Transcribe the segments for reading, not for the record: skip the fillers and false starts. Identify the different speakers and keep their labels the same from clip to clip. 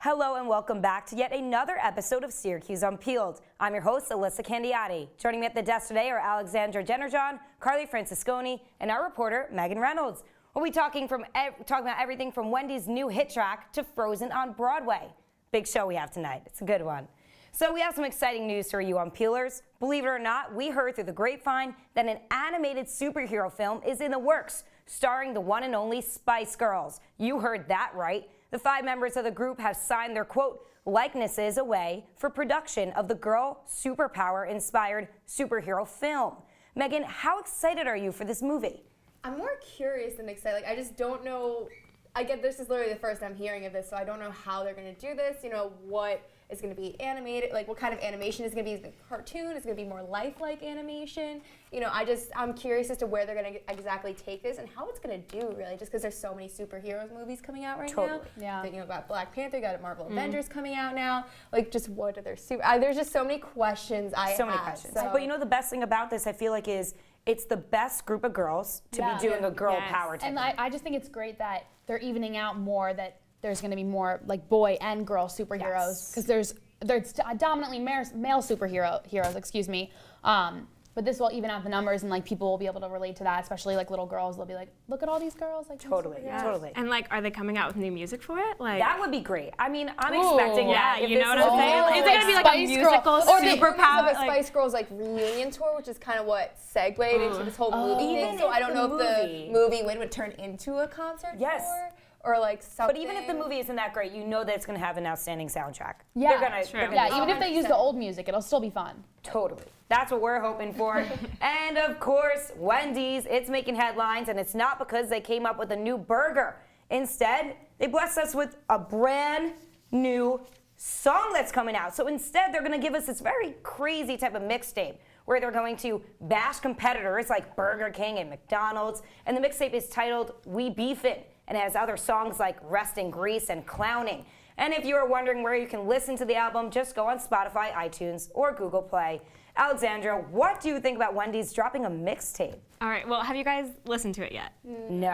Speaker 1: Hello and welcome back to yet another episode of Syracuse Unpeeled. I'm your host, Elissa Candiotti. Joining me at the desk today are Alexandra Jennerjahn, Carly Francesconi, and our reporter, Meagan Reynolds. We'll be talking about everything from Wendy's new hit track to Frozen on Broadway. Big show we have tonight. It's a good one. So we have some exciting news for you Unpeelers. Believe it or not, we heard through the grapevine that an animated superhero film is in the works, starring the one and only Spice Girls. You heard that right. The 5 members of the group have signed their, quote, likenesses away for production of the girl superpower-inspired superhero film. Meagan, how excited are you for this movie?
Speaker 2: I'm more curious than excited. Like, I just don't know. I get this is literally the first I'm hearing of this, so I don't know how they're going to do this. You know, what is going to be animated, like what kind of animation is going to be? Is it a cartoon? Is it going to be more lifelike animation? You know, I'm curious as to where they're going to exactly take this and how it's going to do, really, just because there's so many superheroes movies coming out right now.
Speaker 1: Yeah.
Speaker 2: Thinking about Black Panther, you got Marvel Avengers coming out now. Like, just what are their there's just so many questions I have.
Speaker 1: So many questions. But you know the best thing about this, I feel like, is it's the best group of girls to be doing a girl power technique.
Speaker 3: And I just think it's great that they're evening out more, that there's going to be more like boy and girl superheroes, because there's dominantly male superheroes, excuse me. But this will even out the numbers, and like people will be able to relate to that, especially like little girls. They'll be like, "Look at all these girls!" Like
Speaker 1: totally.
Speaker 4: And like, are they coming out with new music for it? Like
Speaker 1: that would be great. I mean, I'm expecting that.
Speaker 4: Yeah, you know what I'm saying? Is it gonna be like a musical superpower?
Speaker 2: Or the Spice Girls like reunion tour, which is kind of what segued into this whole movie thing. So I don't know if the movie would turn into a concert tour. Or like something.
Speaker 1: But even if the movie isn't that great, you know that it's going to have an outstanding soundtrack.
Speaker 3: Yeah,
Speaker 1: they're gonna
Speaker 3: even if they use the old music, it'll still be fun.
Speaker 1: Totally. That's what we're hoping for. And of course, Wendy's, it's making headlines, and it's not because they came up with a new burger. Instead, they blessed us with a brand new song that's coming out. So instead, they're going to give us this very crazy type of mixtape where they're going to bash competitors like Burger King and McDonald's. And the mixtape is titled We Beefin', and it has other songs like Rest in Grease and Clowning. And if you are wondering where you can listen to the album, just go on Spotify, iTunes, or Google Play. Alexandra, what do you think about Wendy's dropping a mixtape?
Speaker 4: All right, well, have you guys listened to it yet?
Speaker 1: No.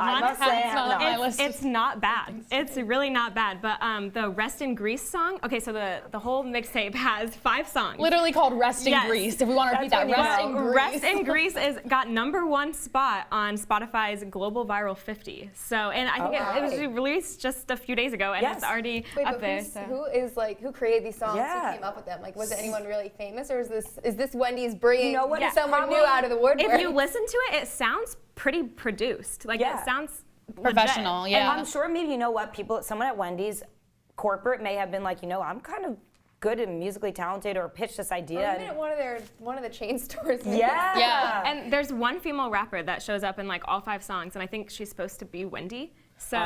Speaker 4: I
Speaker 1: must say I have not.
Speaker 4: It's not bad. It's really not bad. But the Rest in Grease song, okay, so the whole mixtape has 5 songs.
Speaker 3: Literally called Rest in Grease, if we want to repeat that. Rest in Grease.
Speaker 4: Rest in Grease got #1 spot on Spotify's Global Viral 50. So, and I think it was released just a few days ago, and it's already up there. So.
Speaker 2: Who created these songs? Who came up with them? Like, was it anyone really famous, or is this Wendy's bringing someone new out of the woodwork?
Speaker 4: If you listen to it, it sounds pretty produced. Like it sounds
Speaker 3: professional.
Speaker 4: Legit.
Speaker 1: And I'm sure maybe, you know what, someone at Wendy's corporate may have been like, you know, I'm kind of good and musically talented, or pitched this idea.
Speaker 2: Or even at one of the chain stores.
Speaker 1: Yeah.
Speaker 4: And there's one female rapper that shows up in like all 5 songs, and I think she's supposed to be Wendy. So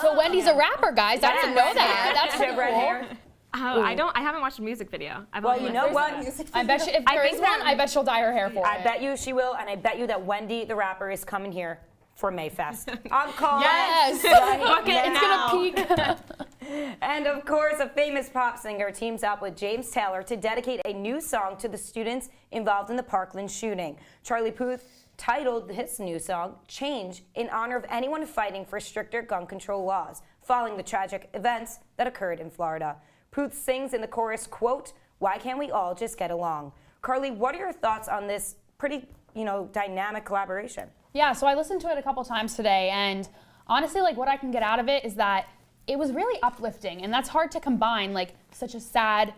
Speaker 3: so Wendy's a rapper, guys. I didn't know that. That's pretty cool.
Speaker 4: I haven't watched a music video.
Speaker 1: You know what?
Speaker 3: I bet you, if there is one, I bet she'll dye her hair for it.
Speaker 1: I bet you she will, and I bet you that Wendy, the rapper, is coming here for Mayfest. I'm calling.
Speaker 3: Yes.
Speaker 4: It's
Speaker 3: gonna peak.
Speaker 1: And of course, a famous pop singer teams up with James Taylor to dedicate a new song to the students involved in the Parkland shooting. Charlie Puth titled his new song Change in honor of anyone fighting for stricter gun control laws following the tragic events that occurred in Florida. Puth sings in the chorus, quote, "Why can't we all just get along?" Carly, what are your thoughts on this pretty, dynamic collaboration?
Speaker 3: Yeah, so I listened to it a couple times today, and honestly, like what I can get out of it is that it was really uplifting, and that's hard to combine, like such a sad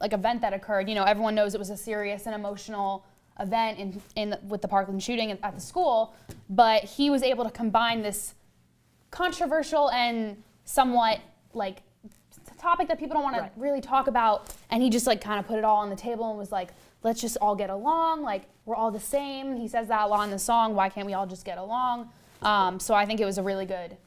Speaker 3: event that occurred. You know, everyone knows it was a serious and emotional event with the Parkland shooting at the school, but he was able to combine this controversial and somewhat like topic that people don't want to really talk about, and he just like kind of put it all on the table and was like, let's just all get along, like we're all the same. He says that a lot in the song, why can't we all just get along? So I think it was a really good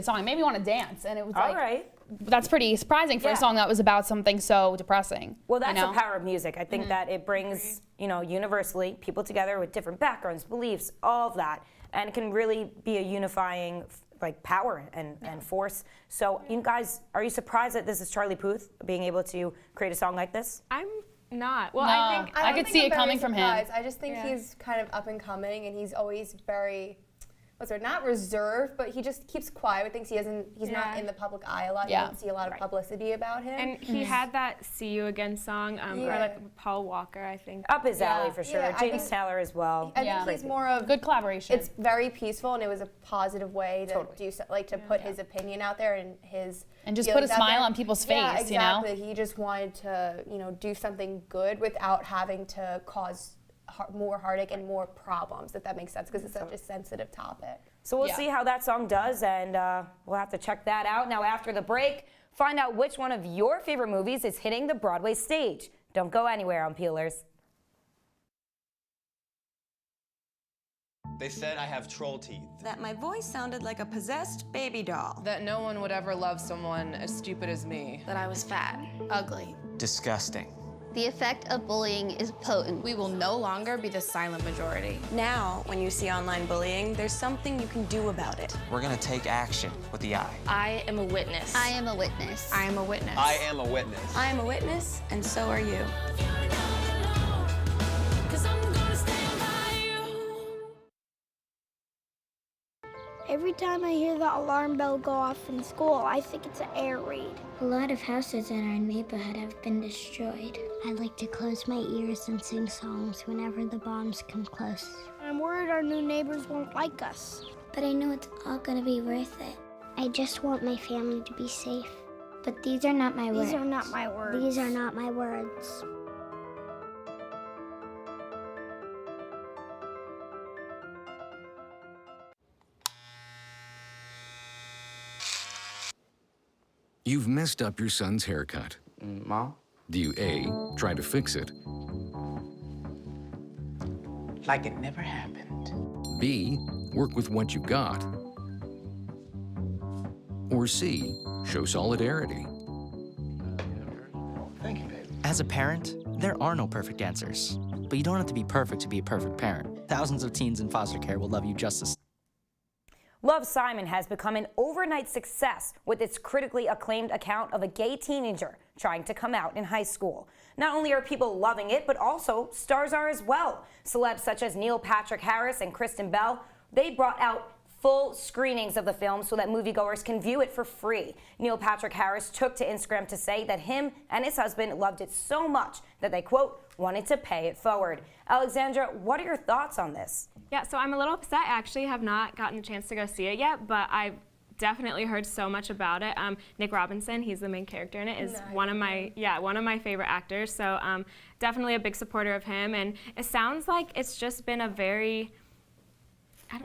Speaker 3: song. It made me want to dance, and it was
Speaker 1: All right.
Speaker 3: That's pretty surprising for a song that was about something so depressing.
Speaker 1: Well, that's the power of music. I think that it brings, universally people together with different backgrounds, beliefs, all of that, and it can really be a unifying power and force. So, you guys, are you surprised that this is Charlie Puth being able to create a song like this?
Speaker 4: I'm not. Well,
Speaker 3: No. I could see it coming from him.
Speaker 2: I just think he's kind of up and coming, and he's always very, not reserved, but he just keeps quiet with things. He's not in the public eye a lot. You don't see a lot of publicity about him.
Speaker 4: And he had that "See You Again" song, or Paul Walker, I think.
Speaker 1: Up his alley for sure.
Speaker 2: Yeah,
Speaker 1: James Taylor as well.
Speaker 2: I think he's more of
Speaker 3: good collaboration.
Speaker 2: It's very peaceful, and it was a positive way to do so, to put his opinion out there and his
Speaker 3: just put a smile on people's face.
Speaker 2: Yeah, exactly. He just wanted to do something good without having to cause more heartache and more problems, if that makes sense, because it's such a sensitive topic.
Speaker 1: So we'll see how that song does, and we'll have to check that out. Now, after the break, find out which one of your favorite movies is hitting the Broadway stage. Don't go anywhere on Peelers.
Speaker 5: They said I have troll teeth.
Speaker 6: That my voice sounded like a possessed baby doll.
Speaker 7: That no one would ever love someone as stupid as me.
Speaker 8: That I was fat, ugly.
Speaker 5: Disgusting.
Speaker 9: The effect of bullying is potent.
Speaker 8: We will no longer be the silent majority.
Speaker 6: Now, when you see online bullying, there's something you can do about it.
Speaker 5: We're gonna take action with the I.
Speaker 8: I am a witness.
Speaker 9: I am a witness.
Speaker 8: I am a witness.
Speaker 5: I am a witness.
Speaker 6: I am a witness, and so are you.
Speaker 10: Every time I hear the alarm bell go off in school, I think it's an air raid.
Speaker 11: A lot of houses in our neighborhood have been destroyed. I like to close my ears and sing songs whenever the bombs come close.
Speaker 10: I'm worried our new neighbors won't like us.
Speaker 11: But I know it's all gonna be worth it. I just want my family to be safe. But these are not my words.
Speaker 10: These are not my words.
Speaker 11: These are not my words.
Speaker 12: You've messed up your son's haircut.
Speaker 13: Mom?
Speaker 12: Do you A, try to fix it?
Speaker 13: Like it never happened.
Speaker 12: B, work with what you got? Or C, show solidarity?
Speaker 13: Thank you, baby.
Speaker 14: As a parent, there are no perfect answers. But you don't have to be perfect to be a perfect parent. Thousands of teens in foster care will love you just as.
Speaker 1: Love, Simon has become an overnight success with its critically acclaimed account of a gay teenager trying to come out in high school. Not only are people loving it, but also stars are as well. Celebs such as Neil Patrick Harris and Kristen Bell, they brought out full screenings of the film so that moviegoers can view it for free. Neil Patrick Harris took to Instagram to say that him and his husband loved it so much that they, quote, wanted to pay it forward. Alexandra, what are your thoughts on this?
Speaker 4: Yeah, so I'm a little upset. I actually have not gotten a chance to go see it yet, but I've definitely heard so much about it. Nick Robinson, he's the main character in it, is one of my favorite actors. So definitely a big supporter of him, and it sounds like it's just been a very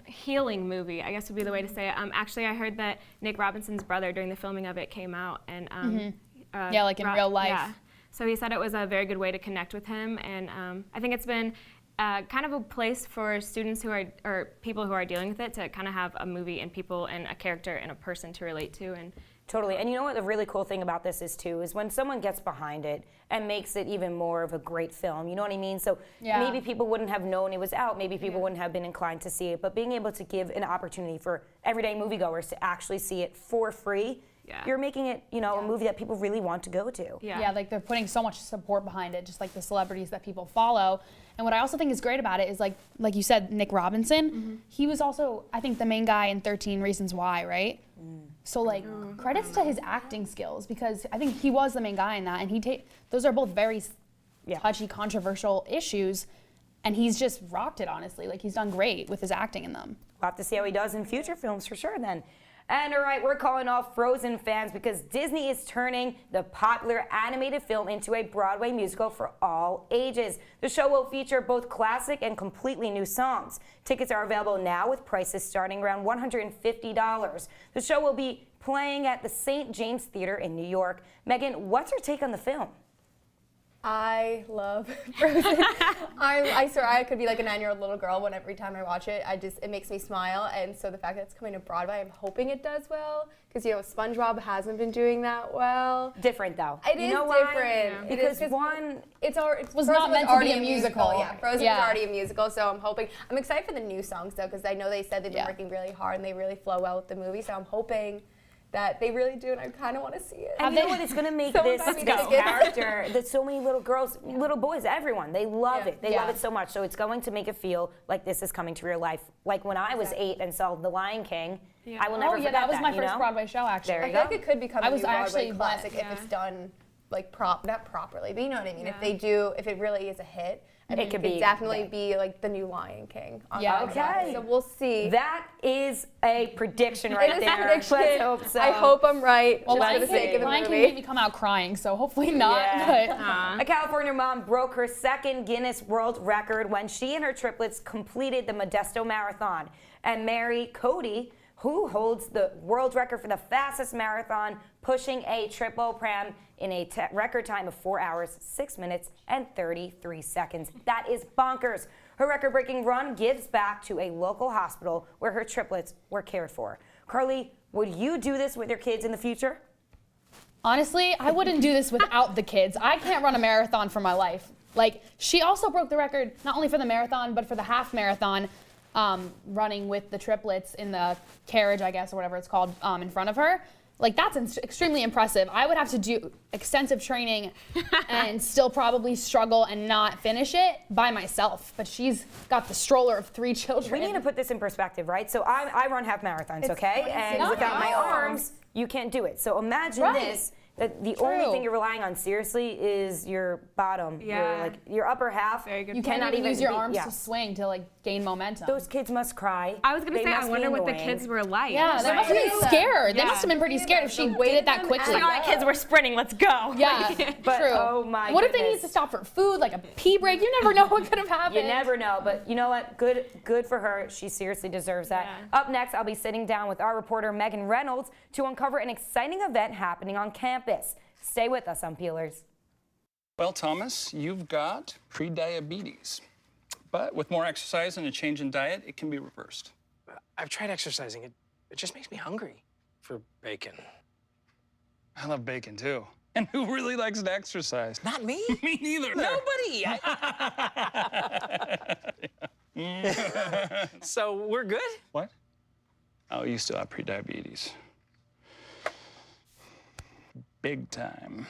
Speaker 4: healing movie, I guess would be the way to say it. Actually, I heard that Nick Robinson's brother during the filming of it came out and
Speaker 3: like in real life.
Speaker 4: Yeah. So he said it was a very good way to connect with him, and I think it's been kind of a place for students who are, or people who are dealing with it, to kind of have a movie and people and a character and a person to relate to. And
Speaker 1: totally. And you know what the really cool thing about this is too, is when someone gets behind it and makes it even more of a great film, you know what I mean? So maybe people wouldn't have known it was out, maybe people wouldn't have been inclined to see it, but being able to give an opportunity for everyday moviegoers to actually see it for free, you're making it, a movie that people really want to go to.
Speaker 3: Yeah, like they're putting so much support behind it, just like the celebrities that people follow. And what I also think is great about it is like you said, Nick Robinson, he was also, I think, the main guy in 13 Reasons Why, right? So like credits to his acting skills, because I think he was the main guy in that, and those are both very touchy, controversial issues, and he's just rocked it, honestly. Like he's done great with his acting in them.
Speaker 1: We'll have to see how he does in future films for sure then. And all right, we're calling off Frozen fans because Disney is turning the popular animated film into a Broadway musical for all ages. The show will feature both classic and completely new songs. Tickets are available now with prices starting around $150. The show will be playing at the St. James Theater in New York. Megan, what's your take on the film?
Speaker 2: I love Frozen. I swear I could be like a 9-year-old little girl when every time I watch it, it makes me smile. And so the fact that it's coming to Broadway, I'm hoping it does well. Because, you know, SpongeBob hasn't been doing that well.
Speaker 1: Different, though.
Speaker 2: It is different.
Speaker 1: Because
Speaker 3: was not meant to be a musical.
Speaker 2: Yeah, Frozen was already a musical, so I'm excited for the new songs, though, because I know they said they've been working really hard and they really flow well with the movie, so I'm hoping that they really do, and I kind of want to see it.
Speaker 1: And you know what? It's going to make this character that so many little girls, little boys, everyone, they love it. They love it so much. So it's going to make it feel like this is coming to real life. Like when I was 8 and saw The Lion King, I will never forget that.
Speaker 3: That was my first Broadway show, actually.
Speaker 2: I feel like it could become a new Broadway classic if it's done like not properly, but you know what I mean. If it really is a hit, it could definitely be like the new Lion King.
Speaker 1: Okay.
Speaker 2: So we'll see.
Speaker 1: That is a prediction right there.
Speaker 2: It is a prediction.
Speaker 1: Let's hope so.
Speaker 2: I hope I'm right.
Speaker 3: Well,
Speaker 2: Lion King
Speaker 3: made me come out crying, so hopefully not.
Speaker 1: Yeah. A California mom broke her second Guinness World Record when she and her triplets completed the Modesto Marathon. And Mary Cody, who holds the world record for the fastest marathon, pushing a triple pram in a record time of 4 hours, 6 minutes, and 33 seconds. That is bonkers. Her record-breaking run gives back to a local hospital where her triplets were cared for. Carly, would you do this with your kids in the future?
Speaker 3: Honestly, I wouldn't do this without the kids. I can't run a marathon for my life. Like, she also broke the record not only for the marathon, but for the half marathon, running with the triplets in the carriage, I guess, or whatever it's called, in front of her. Like, that's extremely impressive. I would have to do extensive training and still probably struggle and not finish it by myself. But she's got the stroller of 3 children.
Speaker 1: We need to put this in perspective, right? So I run half marathons, okay? And without my arms, you can't do it. So imagine this. That the only thing you're relying on seriously is your bottom, your upper half.
Speaker 3: Very good. You cannot even use your arms to swing to like gain momentum.
Speaker 1: Those kids must cry.
Speaker 4: I was gonna say, I wonder what the kids were like.
Speaker 3: Yeah, they must have been scared. They must have been pretty scared if she did it that quickly.
Speaker 4: All right, kids, we're sprinting. Let's go.
Speaker 3: Yeah,
Speaker 1: but,
Speaker 3: true.
Speaker 1: Oh my
Speaker 3: What if they need to stop for food, like a pee break? You never know what could have happened.
Speaker 1: You never know, but you know what? Good for her. She seriously deserves that. Yeah. Up next, I'll be sitting down with our reporter Meagan Reynolds to uncover an exciting event happening on campus. Stay with us on Peelers.
Speaker 15: Well, Thomas, you've got pre-diabetes. But with more exercise and a change in diet, it can be reversed.
Speaker 13: I've tried exercising. It just makes me hungry for bacon.
Speaker 15: I love bacon, too. And who really likes to exercise?
Speaker 13: Not me.
Speaker 15: Me neither.
Speaker 13: Nobody. So we're good?
Speaker 15: What? Oh, you still have pre-diabetes. Big time.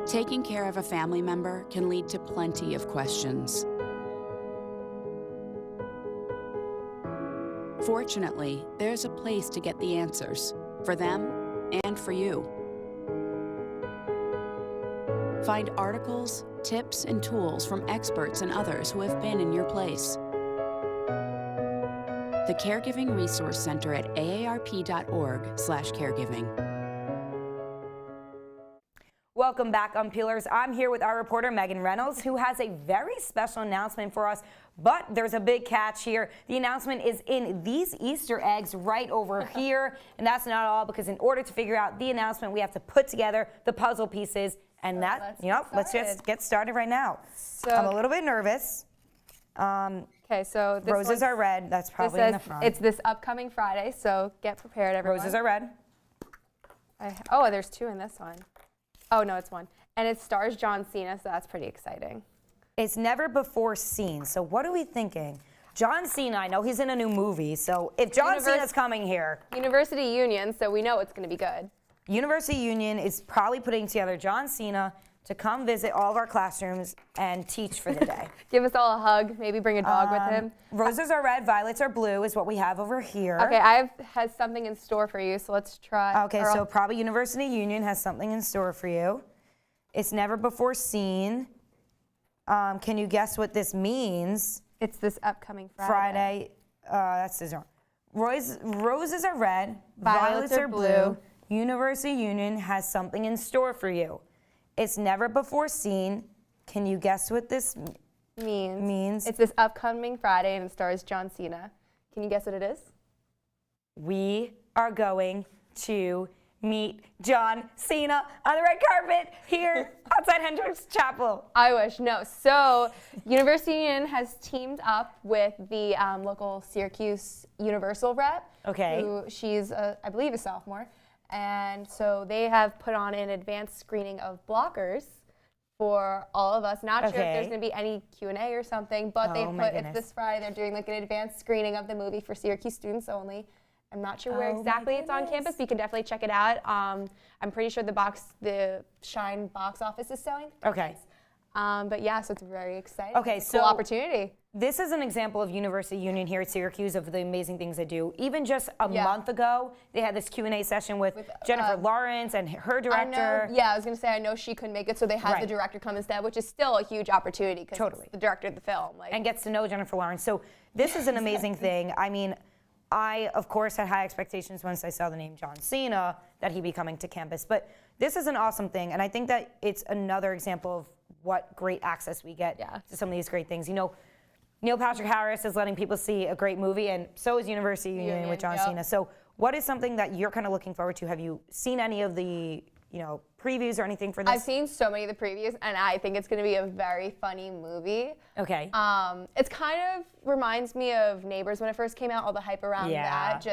Speaker 16: Taking care of a family member can lead to plenty of questions. Fortunately, there's a place to get the answers, for them and for you. Find articles, tips, and tools from experts and others who have been in your place. The Caregiving Resource Center at aarp.org/caregiving.
Speaker 1: Welcome back on Peelers. I'm here with our reporter Meagan Reynolds, who has a very special announcement for us, but there's a big catch here. The announcement is in these Easter eggs right over here, and that's not all, because in order to figure out the announcement, we have to put together the puzzle pieces, and let's just get started right now. So I'm a little bit nervous.
Speaker 2: Okay, so this
Speaker 1: roses are red. That's probably in the front.
Speaker 2: It's this upcoming Friday, so get prepared, everyone.
Speaker 1: Roses are red.
Speaker 2: Oh, there's 2 in this one. Oh, no, it's 1. And it stars John Cena, so that's pretty exciting.
Speaker 1: It's never before seen. So what are we thinking? John Cena, I know he's in a new movie, so if John Cena's coming here.
Speaker 2: University Union, so we know it's going to be good.
Speaker 1: University Union is probably putting together John Cena to come visit all of our classrooms and teach for the day.
Speaker 2: Give us all a hug, maybe bring a dog with him.
Speaker 1: Roses are red, violets are blue is what we have over here.
Speaker 2: Okay, I have something in store for you, so let's try.
Speaker 1: Okay, so probably University Union has something in store for you. It's never before seen. Can you guess what this means?
Speaker 2: It's this upcoming Friday.
Speaker 1: That's his wrong. Roses are red, violets are blue. University Union has something in store for you. It's never before seen. Can you guess what this means?
Speaker 2: It's this upcoming Friday and it stars John Cena. Can you guess what it is?
Speaker 1: We are going to meet John Cena on the red carpet here outside Hendricks Chapel.
Speaker 2: I wish, no. So University Union has teamed up with the local Syracuse Universal rep.
Speaker 1: Okay.
Speaker 2: Who she's, I believe, a sophomore. And so they have put on an advanced screening of Blockers for all of us. Not sure if there's going to be any Q&A or something, but they put, it's this Friday, they're doing like an advanced screening of the movie for Syracuse students only. I'm not sure where exactly it's on campus, but you can definitely check it out. I'm pretty sure the Shine box office is selling.
Speaker 1: Okay.
Speaker 2: But yeah, so it's very exciting.
Speaker 1: Okay,
Speaker 2: it's a cool opportunity.
Speaker 1: This is an example of University Union here at Syracuse of the amazing things they do. Even just a month ago, they had this Q&A session with Jennifer Lawrence and her director.
Speaker 2: I was going to say, I know she couldn't make it, so they had the director come instead, which is still a huge opportunity because it's the director of the film.
Speaker 1: And gets to know Jennifer Lawrence. So this is an amazing thing. I mean, I, of course, had high expectations once I saw the name John Cena that he'd be coming to campus. But this is an awesome thing, and I think that it's another example of what great access we get to some of these great things. You know, Neil Patrick Harris is letting people see a great movie, and so is University Union with John Cena. So what is something that you're kind of looking forward to? Have you seen any of the, previews or anything for this?
Speaker 2: I've seen so many of the previews, and I think it's going to be a very funny movie.
Speaker 1: Okay.
Speaker 2: It's kind of reminds me of Neighbors when it first came out, all the hype around that.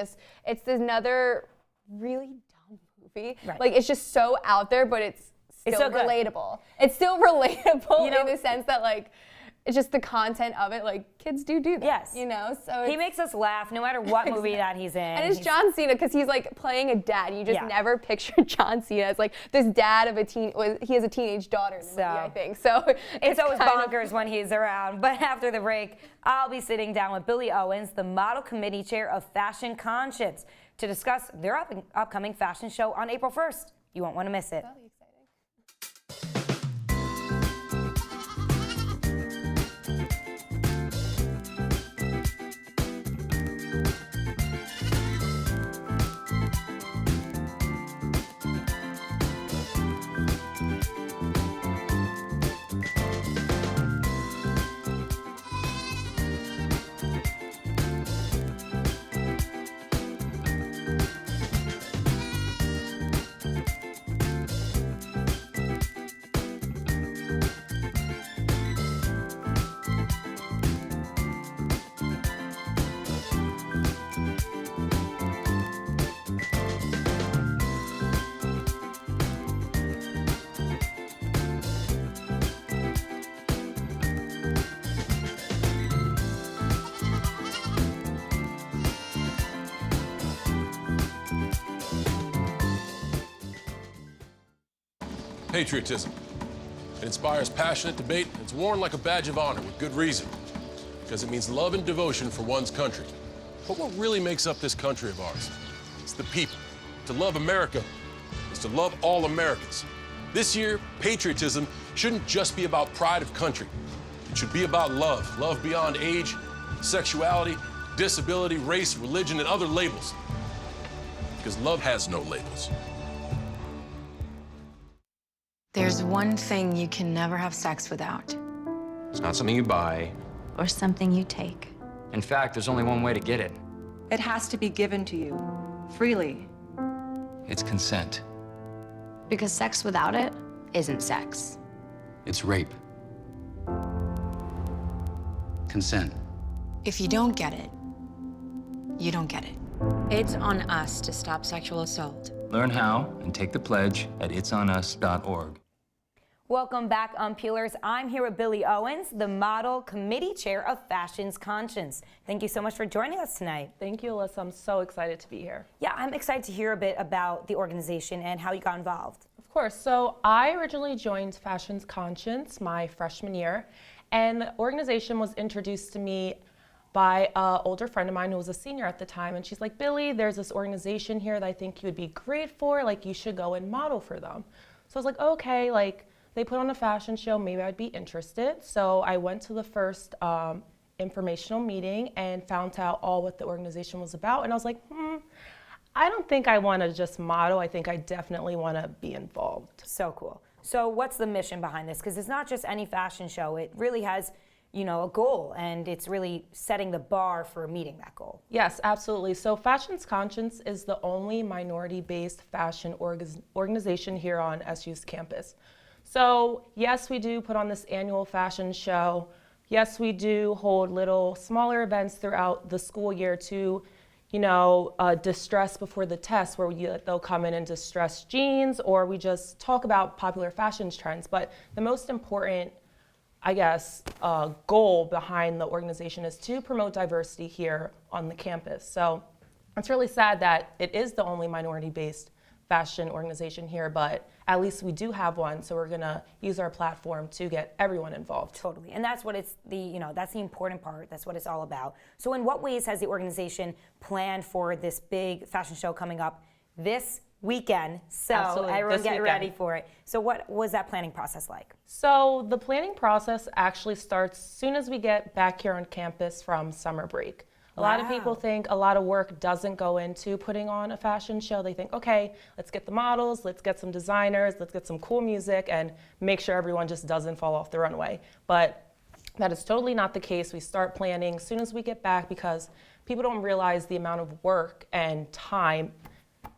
Speaker 2: It's another really dumb movie.
Speaker 1: Right.
Speaker 2: Like, it's just so out there, but it's still relatable. It's still relatable in the sense that, like, it's just the content of it, like, kids do that.
Speaker 1: Yes.
Speaker 2: So
Speaker 1: he makes us laugh no matter what movie that he's in.
Speaker 2: And it's John Cena because he's like playing a dad. You just never picture John Cena as like this dad of he has a teenage daughter in the movie, I think. So
Speaker 1: it's always bonkers when he's around. But after the break, I'll be sitting down with Billy Owens, the model committee chair of Fashion Conscience, to discuss their upcoming fashion show on April 1st. You won't want to miss it.
Speaker 17: Patriotism. It inspires passionate debate, and it's worn like a badge of honor with good reason, because it means love and devotion for one's country. But what really makes up this country of ours? It's the people. To love America is to love all Americans. This year, patriotism shouldn't just be about pride of country. It should be about love. Love beyond age, sexuality, disability, race, religion, and other labels. Because love has no labels.
Speaker 18: There's one thing you can never have sex without.
Speaker 19: It's not something you buy.
Speaker 18: Or something you take.
Speaker 19: In fact, there's only one way to get it.
Speaker 20: It has to be given to you, freely.
Speaker 19: It's consent.
Speaker 11: Because sex without it isn't sex.
Speaker 19: It's rape. Consent.
Speaker 18: If you don't get it, you don't get it.
Speaker 21: It's on us to stop sexual assault.
Speaker 19: Learn how and take the pledge at itsonus.org.
Speaker 1: Welcome back, Unpeelers. I'm here with Billy Owens, the model committee chair of Fashion Conscience. Thank you so much for joining us tonight.
Speaker 22: Thank you, Alyssa. I'm so excited to be here.
Speaker 1: Yeah, I'm excited to hear a bit about the organization and how you got involved.
Speaker 22: Of
Speaker 7: course. So I originally joined Fashion's Conscience my freshman year, and the organization was introduced to me by an older friend of mine who was a senior at the time, and she's like, Billy, there's this organization here that I think you would be great for, like you should go and model for them. So I was like, okay, like they put on a fashion show, maybe I'd be interested. So I went to the first informational meeting and found out all what the organization was about, and I was like, I don't think I want to just model. I think I definitely want to be involved.
Speaker 1: So cool. So what's the mission behind this? Because it's not just any fashion show. It really has, you know, a goal, and it's really setting the bar for meeting that goal.
Speaker 7: Yes, absolutely. So Fashion's Conscience is the only minority-based fashion organization here on SU's campus. So yes, we do put on this annual fashion show. Yes, we do hold little smaller events throughout the school year to, you know, distress before the test, where they'll come in and distress jeans, or we just talk about popular fashion trends. But the most important, I guess, goal behind the organization is to promote diversity here on the campus. So it's really sad that it is the only minority-based fashion organization here, but at least we do have one, so we're gonna use our platform to get everyone involved.
Speaker 1: Totally, and that's what it's that's the important part. That's what it's all about. So in what ways has the organization planned for this big fashion show coming up this weekend? So
Speaker 7: Absolutely.
Speaker 1: everyone
Speaker 7: This
Speaker 1: get
Speaker 7: weekend.
Speaker 1: ready for it. So what was that planning process like?
Speaker 7: So the planning process actually starts as soon as we get back here on campus from summer break. A lot of people think a lot of work doesn't go into putting on a fashion show. They think, okay, let's get the models, let's get some designers, let's get some cool music, and make sure everyone just doesn't fall off the runway. But that is totally not the case. We start planning as soon as we get back, because people don't realize the amount of work and time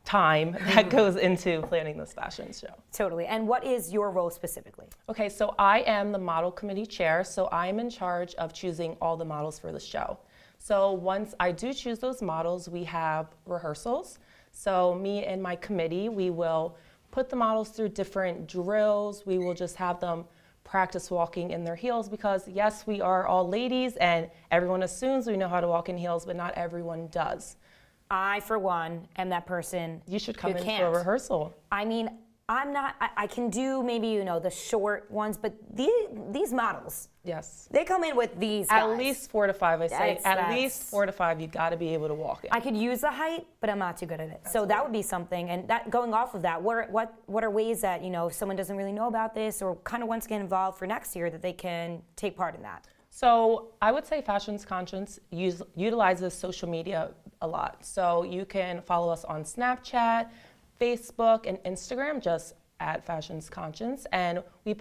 Speaker 7: that goes into planning this fashion show.
Speaker 1: Totally. And what is your role specifically?
Speaker 7: Okay, so I am the model committee chair, so I'm in charge of choosing all the models for the show. So once I do choose those models, we have rehearsals. So me and my committee, we will put the models through different drills. We will just have them practice walking in their heels, because yes, we are all ladies and everyone assumes we know how to walk in heels, but not everyone does.
Speaker 1: I, for one, am that person.
Speaker 7: You should come
Speaker 1: who
Speaker 7: in
Speaker 1: can't.
Speaker 7: for a rehearsal.
Speaker 1: I mean, I'm not, I can do maybe, you know, the short ones, but these models.
Speaker 7: Yes.
Speaker 1: They come in with these guys.
Speaker 7: At least 4 to 5, I say. At least 4 to 5, you gotta be able to walk in.
Speaker 1: I could use the height, but I'm not too good at it. So that would be something. And that, going off of that, what are ways that, you know, if someone doesn't really know about this or kind of wants to get involved for next year, that they can take part in that?
Speaker 7: So I would say Fashion's Conscience utilizes social media a lot. So you can follow us on Snapchat, Facebook, and Instagram, just at Fashion's Conscience. And we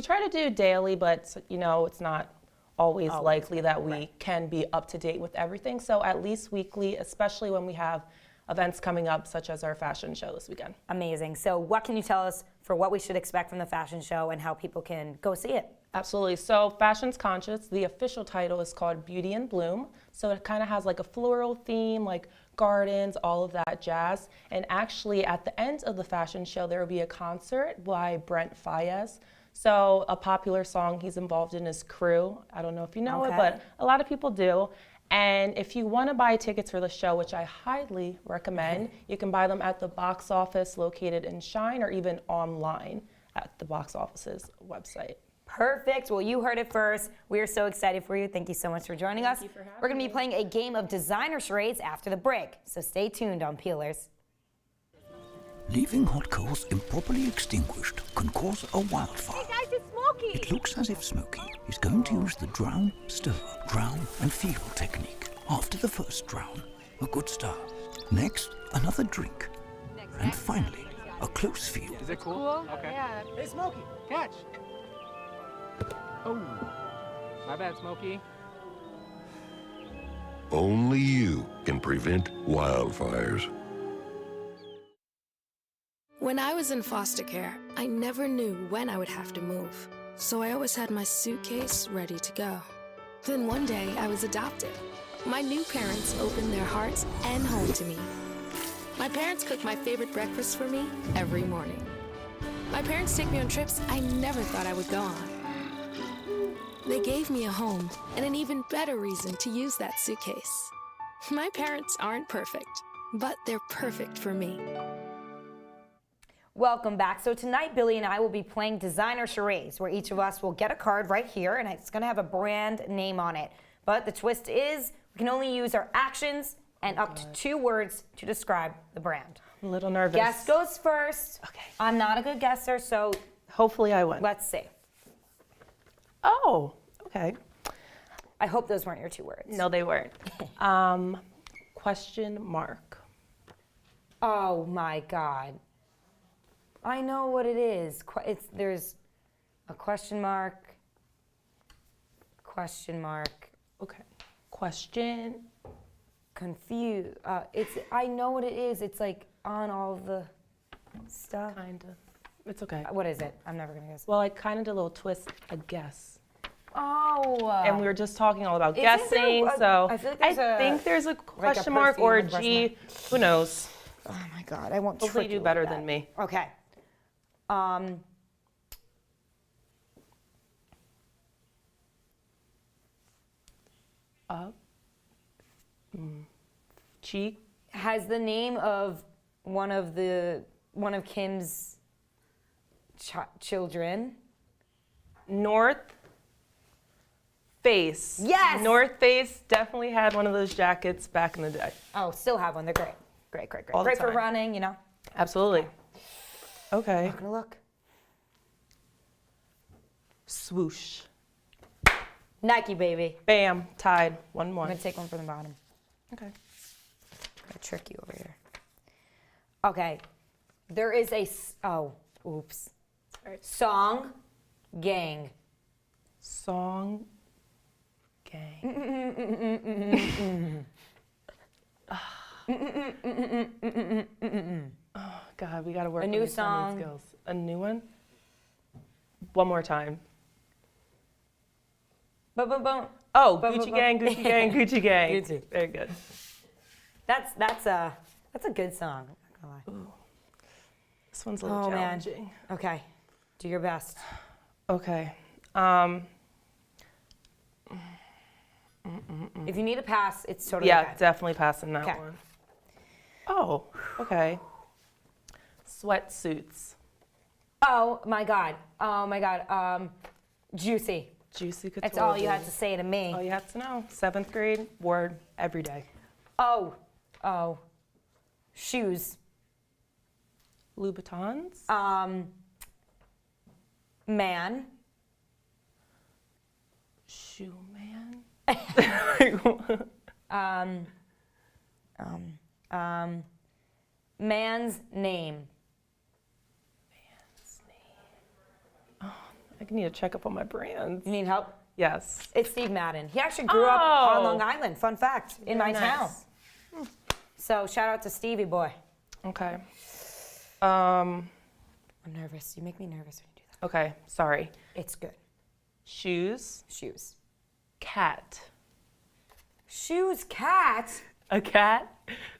Speaker 7: try to do daily, but you know, it's not always likely that we can be up to date with everything. So at least weekly, especially when we have events coming up, such as our fashion show this weekend.
Speaker 1: Amazing. So what can you tell us for what we should expect from the fashion show and how people can go see it?
Speaker 7: Absolutely. So Fashion's Conscious, the official title is called Beauty in Bloom. So it kind of has like a floral theme, like gardens, all of that jazz. And actually at the end of the fashion show, there will be a concert by Brent Faiyaz. So a popular song he's involved in is Crew. I don't know if you know it, but a lot of people do. And if you want to buy tickets for the show, which I highly recommend, you can buy them at the box office located in Shine, or even online at the box office's website.
Speaker 1: Perfect. Well, you heard it first. We are so excited for you. Thank you so much for joining us. We're going to be playing a game of designer charades after the break, so stay tuned on Peelers.
Speaker 22: Leaving hot coals improperly extinguished can cause a wildfire.
Speaker 23: Hey guys, it's Smokey!
Speaker 22: It looks as if Smokey is going to use the drown, stir, drown and feel technique. After the first drown, a good start. Next, another drink. And finally, a close feel.
Speaker 23: Is it cool? Okay. Yeah.
Speaker 13: Hey, Smokey, catch! Oh, my bad, Smokey.
Speaker 24: Only you can prevent wildfires.
Speaker 25: When I was in foster care, I never knew when I would have to move. So I always had my suitcase ready to go. Then one day, I was adopted. My new parents opened their hearts and home to me. My parents cook my favorite breakfast for me every morning. My parents take me on trips I never thought I would go on. They gave me a home and an even better reason to use that suitcase. My parents aren't perfect, but they're perfect for me.
Speaker 1: Welcome back. So tonight, Billy and I will be playing designer charades, where each of us will get a card right here, and it's going to have a brand name on it. But the twist is we can only use our actions and up to 2 words to describe the brand.
Speaker 7: I'm a little nervous.
Speaker 1: Guess goes first. Okay. I'm not a good guesser, so
Speaker 7: hopefully I win.
Speaker 1: Let's see.
Speaker 7: Oh, okay.
Speaker 1: I hope those weren't your 2 words.
Speaker 7: No, they weren't. Question mark.
Speaker 1: Oh my God. I know what it is. There's a question mark.
Speaker 7: Okay. Question.
Speaker 1: Confused. I know what it is. It's like on all the stuff.
Speaker 7: Kind of. It's okay.
Speaker 1: What is it? I'm never gonna guess.
Speaker 7: Well, I kind of did a little twist, a guess.
Speaker 1: Oh.
Speaker 7: And we were just talking all about
Speaker 1: Isn't
Speaker 7: guessing,
Speaker 1: there
Speaker 7: so
Speaker 1: I think
Speaker 7: there's a question mark or a G. Who knows?
Speaker 1: Oh my God, I won't.
Speaker 7: Hopefully you do better than me.
Speaker 1: Okay.
Speaker 7: Up. Cheek.
Speaker 1: Has the name of one of Kim's children.
Speaker 7: North Face.
Speaker 1: Yes!
Speaker 7: North Face definitely had one of those jackets back in the day.
Speaker 1: Oh, still have one. They're great. Great.
Speaker 7: All the
Speaker 1: Great for
Speaker 7: time.
Speaker 1: running, you know.
Speaker 7: Absolutely. Okay.
Speaker 1: Not gonna look.
Speaker 7: Swoosh.
Speaker 1: Nike, baby.
Speaker 7: Bam. Tied. 1-1.
Speaker 1: I'm gonna take one from the bottom.
Speaker 7: Okay.
Speaker 1: I'm gonna trick you over here. Okay. There is oops. Song gang.
Speaker 7: Song gang. Oh God, we gotta work
Speaker 1: A
Speaker 7: on
Speaker 1: new
Speaker 7: these
Speaker 1: song.
Speaker 7: skills. A new one. One more time.
Speaker 1: Boom, boom, boom.
Speaker 7: Oh,
Speaker 1: Boom,
Speaker 7: Gucci
Speaker 1: boom,
Speaker 7: gang,
Speaker 1: boom.
Speaker 7: Gucci gang, Gucci gang.
Speaker 1: Gucci.
Speaker 7: Very good.
Speaker 1: That's a good song. I'm not gonna lie.
Speaker 7: Ooh. This one's a little challenging.
Speaker 1: Man. Okay. Do your best.
Speaker 7: Okay.
Speaker 1: If you need a pass, it's totally
Speaker 7: Yeah,
Speaker 1: okay.
Speaker 7: definitely passing that
Speaker 1: Okay.
Speaker 7: one. Oh, okay. Sweatsuits.
Speaker 1: Oh my God. Juicy.
Speaker 7: Juicy couture.
Speaker 1: That's all you had to say to me.
Speaker 7: All you have to know. 7th grade, word every day.
Speaker 1: Oh. Shoes.
Speaker 7: Louboutins.
Speaker 1: Man.
Speaker 7: Shoe man.
Speaker 1: Man's name.
Speaker 7: Oh, I need to check up on my brands.
Speaker 1: You need help?
Speaker 7: Yes.
Speaker 1: It's Steve Madden. He actually grew up on Long Island. Fun fact, in my town. So shout out to Stevie boy.
Speaker 7: Okay.
Speaker 1: I'm nervous. You make me nervous when you do that.
Speaker 7: Okay, sorry.
Speaker 1: It's good.
Speaker 7: Shoes.
Speaker 1: Shoes.
Speaker 7: Cat.
Speaker 1: Shoes, cat.
Speaker 7: A cat?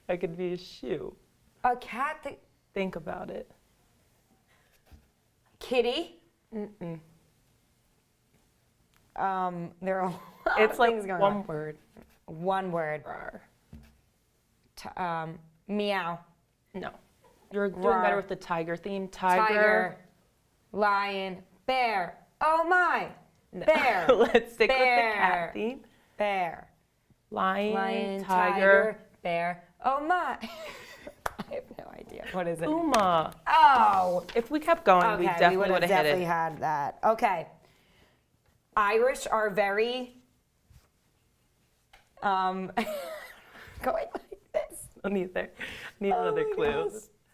Speaker 7: That could be a shoe.
Speaker 1: A cat that.
Speaker 7: Think about it.
Speaker 1: Kitty.
Speaker 7: Mm-mm.
Speaker 1: There are a lot
Speaker 7: It's
Speaker 1: of
Speaker 7: like
Speaker 1: things going
Speaker 7: one
Speaker 1: on.
Speaker 7: word.
Speaker 1: One word. Meow.
Speaker 7: No. You're doing
Speaker 1: Rawr.
Speaker 7: better with the tiger theme.
Speaker 1: Tiger. Lion. Bear. Oh my.
Speaker 7: No.
Speaker 1: Bear.
Speaker 7: Let's stick with the
Speaker 1: Bear.
Speaker 7: cat theme.
Speaker 1: Bear.
Speaker 7: Lion,
Speaker 1: tiger, bear. Oh my. I have no idea. What is it?
Speaker 7: Uma.
Speaker 1: Oh.
Speaker 7: If we kept going, we definitely would have hit
Speaker 1: definitely
Speaker 7: it.
Speaker 1: had that. Okay. Irish are very going like this.
Speaker 7: Need another clue.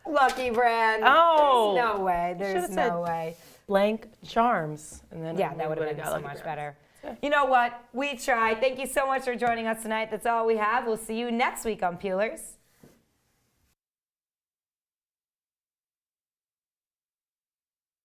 Speaker 1: Lucky brand.
Speaker 7: Oh.
Speaker 1: There's no way. There's
Speaker 7: Should've said
Speaker 1: no way.
Speaker 7: Blank charms. And then
Speaker 1: Yeah,
Speaker 7: we
Speaker 1: that would have
Speaker 7: would've
Speaker 1: been
Speaker 7: got
Speaker 1: so
Speaker 7: Lucky
Speaker 1: much
Speaker 7: Brands.
Speaker 1: better.
Speaker 7: Yeah.
Speaker 1: You know what? We tried. Thank you so much for joining us tonight. That's all we have. We'll see you next week on Peelers.